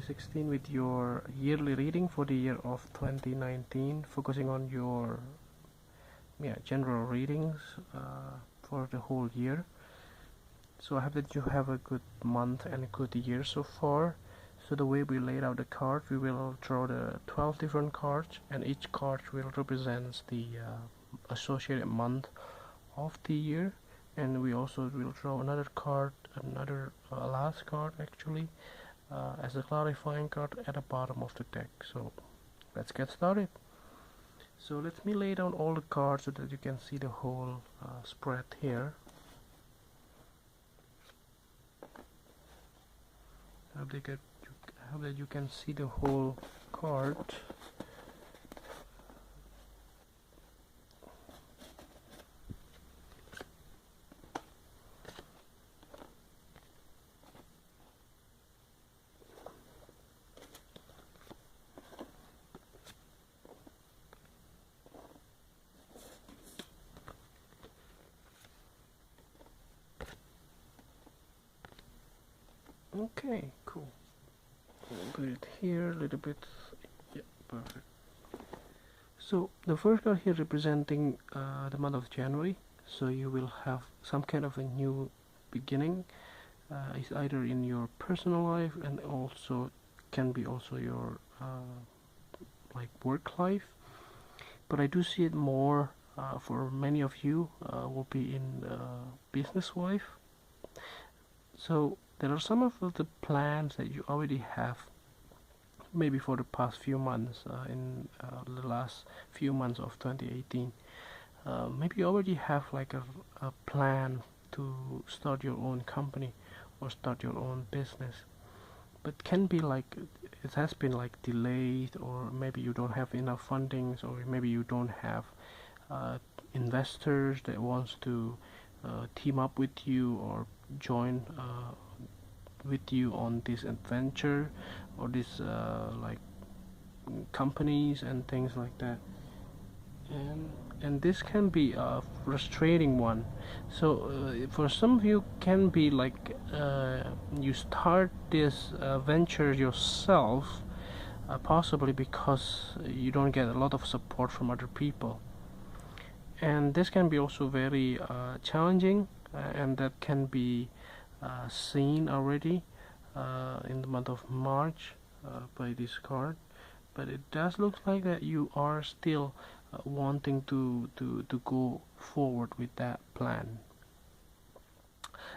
2016 with your yearly reading for the year of 2019, focusing on your general readings for the whole year. So I hope that you have a good month and a good year so far. So the way we laid out the card, we will draw the 12 different cards, and each card will represent the associated month of the year. And we also will draw another card, another last card actually, as a clarifying card at the bottom of the deck. So let's get started. So let me lay down all the cards so that you can see the whole spread here. Hope that you can see the whole card. Okay, cool. Put it here a little bit. Yeah, perfect. So the first card here representing the month of January. So you will have some kind of a new beginning. It's either in your personal life and also can be also your like work life. But I do see it more for many of you will be in business life. So there are some of the plans that you already have, maybe for the past few months, in the last few months of 2018. Maybe you already have like a plan to start your own company or start your own business, but can be like it has been like delayed, or maybe you don't have enough fundings, or maybe you don't have investors that wants to team up with you or join with you on this adventure, or this like companies and things like that, and this can be a frustrating one. So for some of you can be like you start this venture yourself, possibly because you don't get a lot of support from other people, and this can be also very challenging, and that can be seen already in the month of March by this card. But it does look like that you are still wanting to go forward with that plan.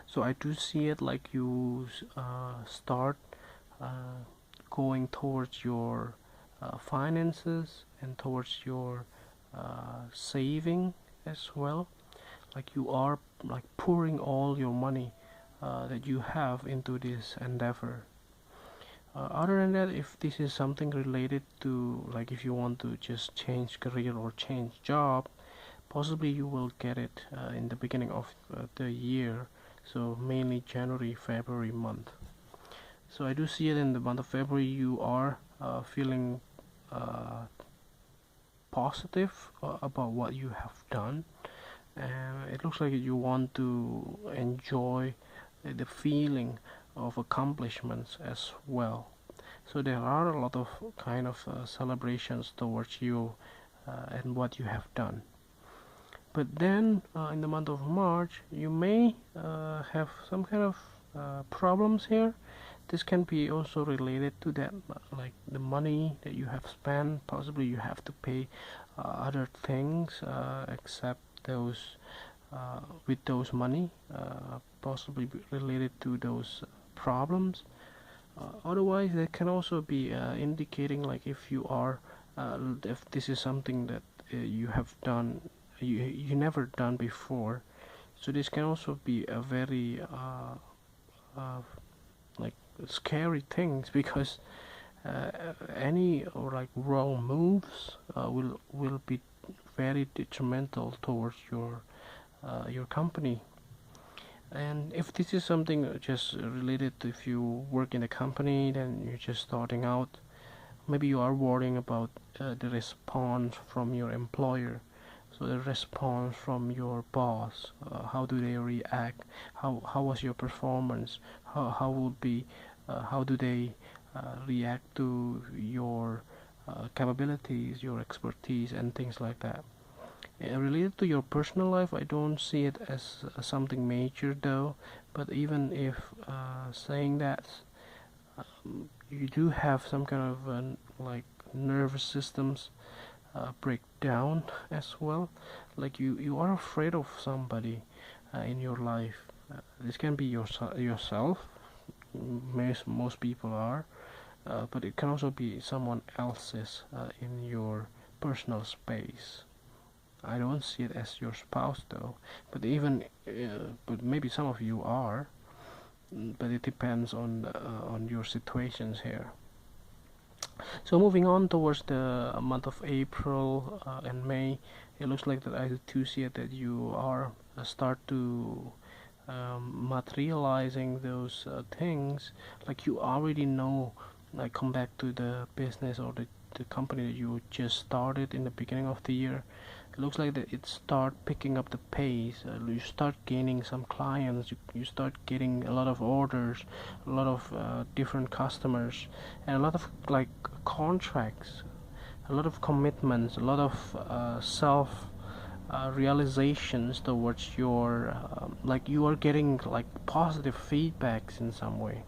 So I do see it like you start going towards your finances and towards your saving as well, like you are like pouring all your money that you have into this endeavor. Other than that, if this is something related to, like if you want to just change career or change job, possibly you will get it in the beginning of the year, so mainly January, February month. So I do see it in the month of February you are feeling positive about what you have done, and it looks like you want to enjoy the feeling of accomplishments as well. So there are a lot of kind of celebrations towards you and what you have done. But then in the month of March you may have some kind of problems here. This can be also related to that, like the money that you have spent. Possibly you have to pay other things except those with those money, possibly related to those problems. Otherwise, that can also be indicating like if you are, if this is something that you have done, you never done before. So this can also be a very like scary things, because any or like wrong moves will be very detrimental towards your company. And if this is something just related to, if you work in a company, then you're just starting out, maybe you are worrying about the response from your employer. So the response from your boss, how do they react, how was your performance, how will be how do they react to your capabilities, your expertise, and things like that. Related to your personal life, I don't see it as something major though, but even if saying that, you do have some kind of like nervous systems breakdown as well, like you are afraid of somebody in your life. This can be yourself. Most people are, but it can also be someone else's in your personal space. I don't see it as your spouse though, but but maybe some of you are, but it depends on your situations here. So moving on towards the month of April and May, it looks like that I do see it that you are start to materializing those things, like you already know, like come back to the business or the company that you just started in the beginning of the year. It looks like that it start picking up the pace. You start gaining some clients, you start getting a lot of orders, a lot of different customers, and a lot of like contracts, a lot of commitments, a lot of self realizations towards your like you are getting like positive feedbacks in some way.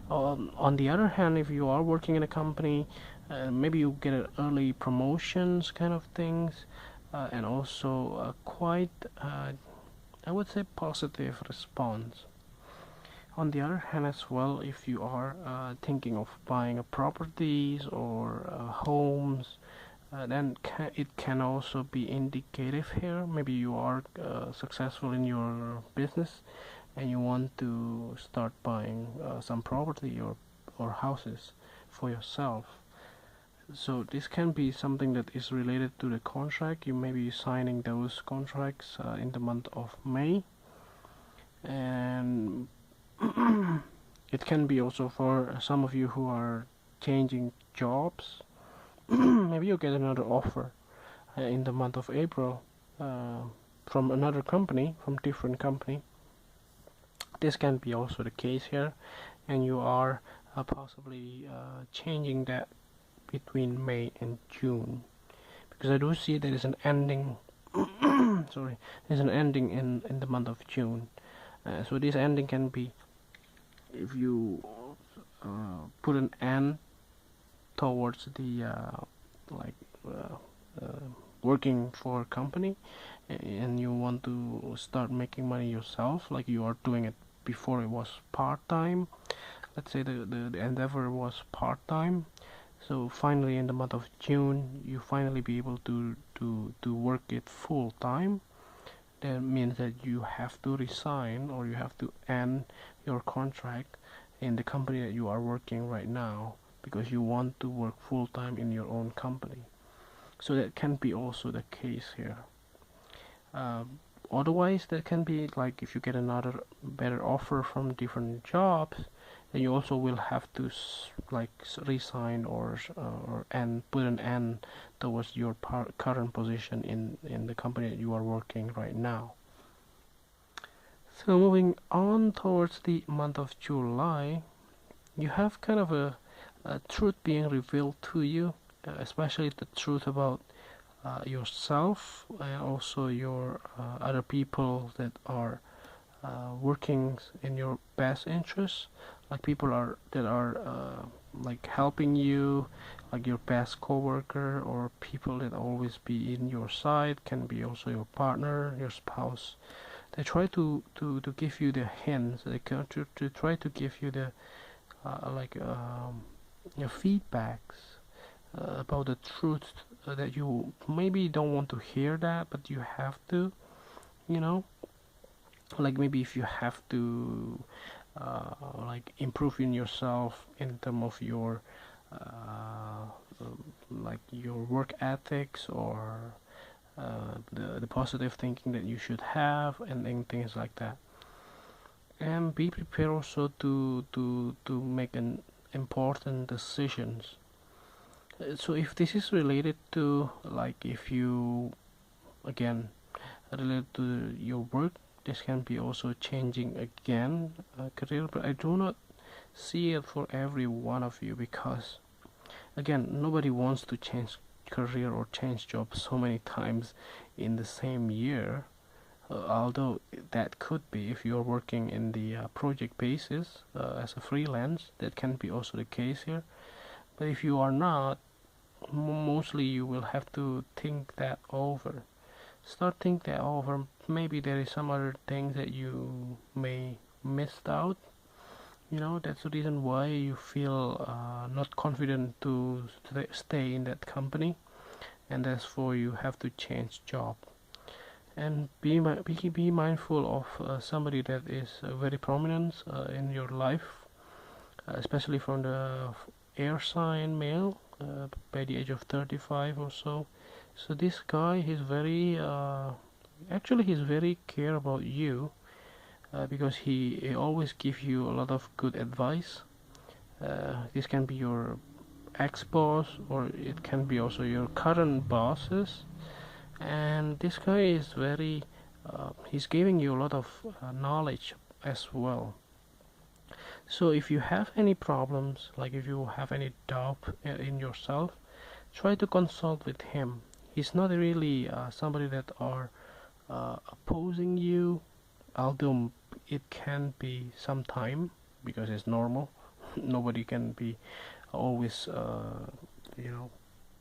On the other hand, if you are working in a company, maybe you get an early promotions kind of things, and also quite I would say positive response. On the other hand as well, if you are thinking of buying a properties or homes, then it can also be indicative here. Maybe you are successful in your business and you want to start buying some property or houses for yourself. So this can be something that is related to the contract. You may be signing those contracts in the month of May, and it can be also for some of you who are changing jobs. Maybe you get another offer in the month of April from another company, from different company. This can be also the case here, and you are possibly changing that between May and June, because I do see there is an ending. Sorry, there's an ending in the month of June. So this ending can be if you put an end towards the like working for a company, and you want to start making money yourself, like you are doing it before it was part-time. Let's say the endeavor was part-time, so finally in the month of June you finally be able to work it full-time. That means that you have to resign or you have to end your contract in the company that you are working right now, because you want to work full-time in your own company. So that can be also the case here. Otherwise, that can be like if you get another better offer from different jobs, then you also will have to like resign or put an end towards your current position in the company that you are working right now. So moving on towards the month of July, you have kind of a truth being revealed to you, especially the truth about yourself and also your other people that are working in your best interests, like people are that are like helping you, like your best coworker or people that always be in your side, can be also your partner, your spouse. They try to give you the hints, they to try to give you the your feedbacks about the truth that you maybe don't want to hear that, but you have to, you know, like maybe if you have to like improve in yourself in terms of your like your work ethics or the positive thinking that you should have and things like that. And be prepared also to make an important decisions. So if this is related to, like, if you again related to your work, this can be also changing again career, but I do not see it for every one of you, because again, nobody wants to change career or change job so many times in the same year. Although that could be, if you're working in the project basis as a freelance, that can be also the case here. But if you are not, mostly you will have to think that over. Start think that over. Maybe there is some other things that you may missed out. That's the reason why you feel not confident to stay in that company, and that's for you have to change job. And be mindful of somebody that is very prominent in your life, especially from the air sign male, by the age of 35 or so. So this guy, he's very actually he's very care about you, because he always gives you a lot of good advice. This can be your ex-boss, or it can be also your current bosses. And this guy is very he's giving you a lot of knowledge as well. So if you have any problems, like if you have any doubt in yourself, try to consult with him. He's not really somebody that are opposing you, although it can be sometime, because it's normal. Nobody can be always you know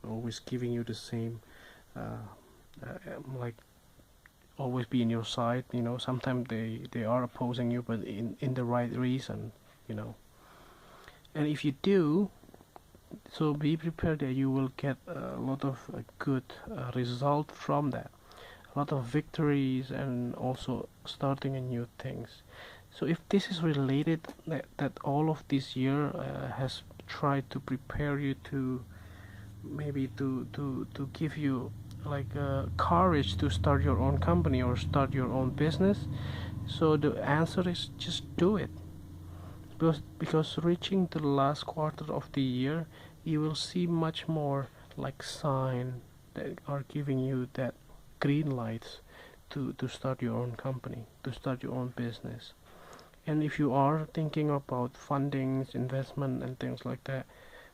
always giving you the same like always be in your side. Sometimes they are opposing you, but in the right reason. And if you do, so be prepared that you will get a lot of good result from that, a lot of victories, and also starting a new things. So if this is related, that all of this year has tried to prepare you to maybe to give you like courage to start your own company or start your own business, so the answer is just do it. Because reaching the last quarter of the year, you will see much more like sign that are giving you that green lights to start your own company, to start your own business. And if you are thinking about fundings, investment, and things like that,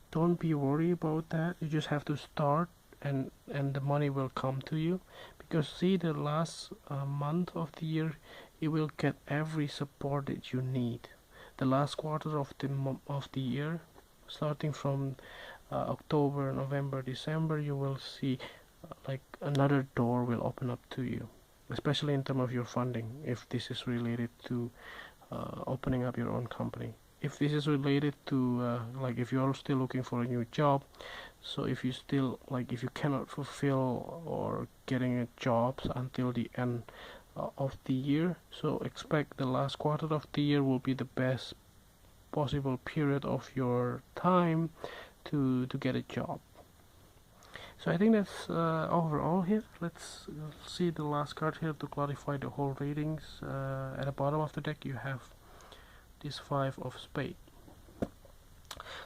don't be worried about that. You just have to start, and the money will come to you. Because see, the last month of the year, you will get every support that you need. The last quarter of the year, starting from October, November, December, you will see like another door will open up to you, especially in terms of your funding, if this is related to opening up your own company. If this is related to like if you are still looking for a new job, so if you still like if you cannot fulfill or getting a jobs until the end of the year, so expect the last quarter of the year will be the best possible period of your time to get a job. So I think that's overall here. Let's see the last card here to clarify the whole readings. At the bottom of the deck you have this 5 of spades.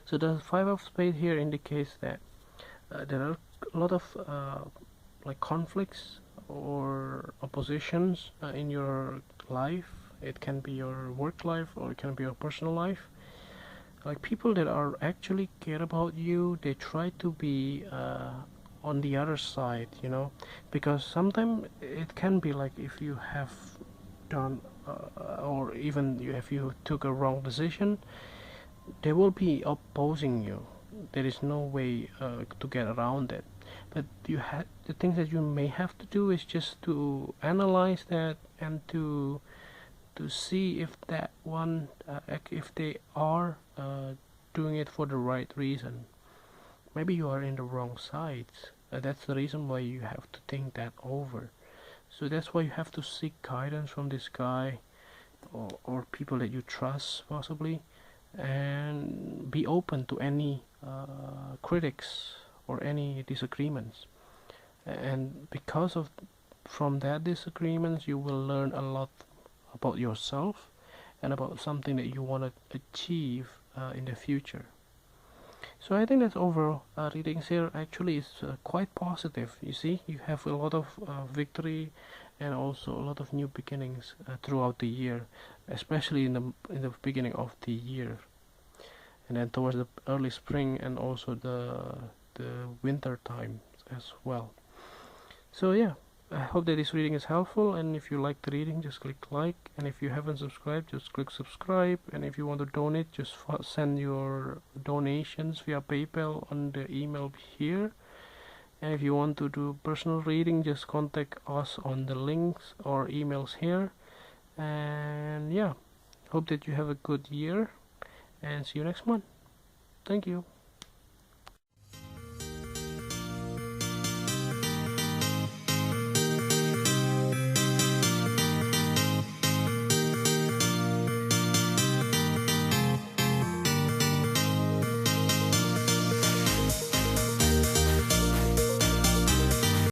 So the 5 of spades here indicates that there are a lot of like conflicts or oppositions in your life. It can be your work life, or it can be your personal life. Like people that are actually care about you, they try to be on the other side, because sometimes it can be like if you have done or even if you took a wrong decision, they will be opposing you. There is no way to get around it. But the things that you may have to do is just to analyze that, and to see if that one if they are doing it for the right reason. Maybe you are in the wrong sides. That's the reason why you have to think that over. So that's why you have to seek guidance from this guy, or people that you trust possibly, and be open to any critics or any disagreements. And because of from that disagreements, you will learn a lot about yourself and about something that you want to achieve in the future. So I think that overall readings here actually is quite positive. You see, you have a lot of victory and also a lot of new beginnings throughout the year, especially in the beginning of the year. and then towards the early spring and also the winter time as well. So yeah, I hope that this reading is helpful, and if you like the reading, just click like, and if you haven't subscribed, just click subscribe, and if you want to donate, just send your donations via PayPal on the email here. And if you want to do personal reading, just contact us on the links or emails here. And yeah, hope that you have a good year, and see you next month. Thank you.